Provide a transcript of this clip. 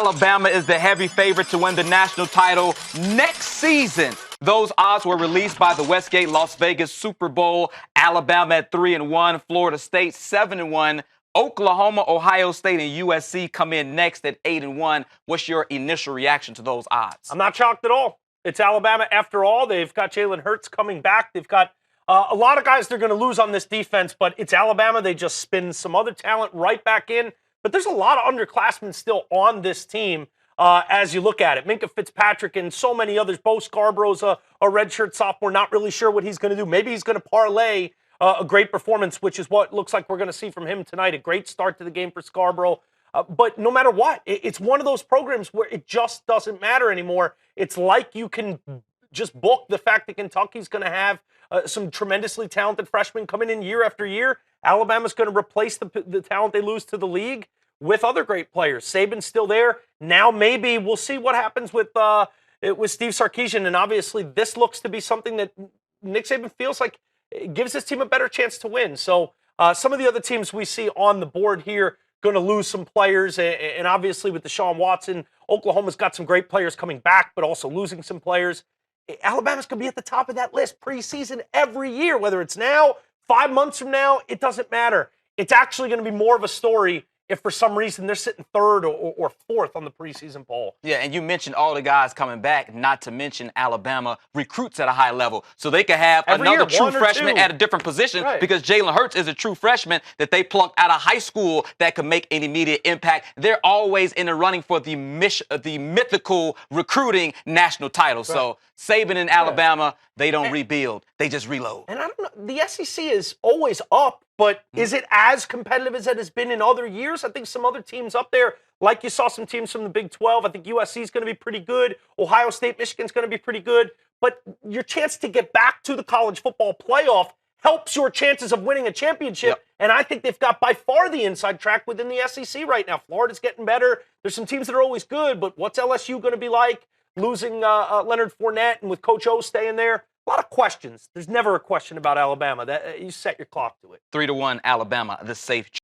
Alabama is the heavy favorite to win the national title next season. Those odds were released by the Westgate Las Vegas Super Bowl. Alabama at 3-1, Florida State 7-1. Oklahoma, Ohio State, and USC come in next at 8-1. What's your initial reaction to those odds? I'm not shocked at all. It's Alabama after all. They've got Jalen Hurts coming back. They've got a lot of guys they're going to lose on this defense, but it's Alabama. They just spin some other talent right back in. But there's a lot of underclassmen still on this team as you look at it. Minkah Fitzpatrick and so many others. Bo Scarborough's a redshirt sophomore, not really sure what he's going to do. Maybe he's going to parlay a great performance, which is what looks like we're going to see from him tonight. A great start to the game for Scarborough. But no matter what, it's one of those programs where it just doesn't matter anymore. It's like you can just book the fact that Kentucky's going to have some tremendously talented freshmen coming in year after year. Alabama's going to replace the talent they lose to the league with other great players. Saban's still there. Now maybe we'll see what happens with Steve Sarkisian. And obviously this looks to be something that Nick Saban feels like it gives his team a better chance to win. So some of the other teams we see on the board here going to lose some players. And obviously with Deshaun Watson, Oklahoma's got some great players coming back, but also losing some players. Alabama's going to be at the top of that list preseason every year, whether it's now, 5 months from now, it doesn't matter. It's actually going to be more of a story if for some reason they're sitting third or fourth on the preseason poll. Yeah, and you mentioned all the guys coming back, not to mention Alabama recruits at a high level. So they could have another true freshman at a different position because Jalen Hurts is a true freshman that they plucked out of high school that could make an immediate impact. They're always in the running for the mythical recruiting national title. So Saban and Alabama, they don't rebuild. They just reload. And I don't know, the SEC is always up, but is it as competitive as it has been in other years? I think some other teams up there, like you saw some teams from the Big 12, I think USC is going to be pretty good. Ohio State, Michigan's going to be pretty good. But your chance to get back to the college football playoff helps your chances of winning a championship. And I think they've got by far the inside track within the SEC right now. Florida's getting better. There's some teams that are always good, but what's LSU going to be like? Losing Leonard Fournette and with Coach O staying there. A lot of questions. There's never a question about Alabama. That you set your clock to it. 3-1 Alabama, the safe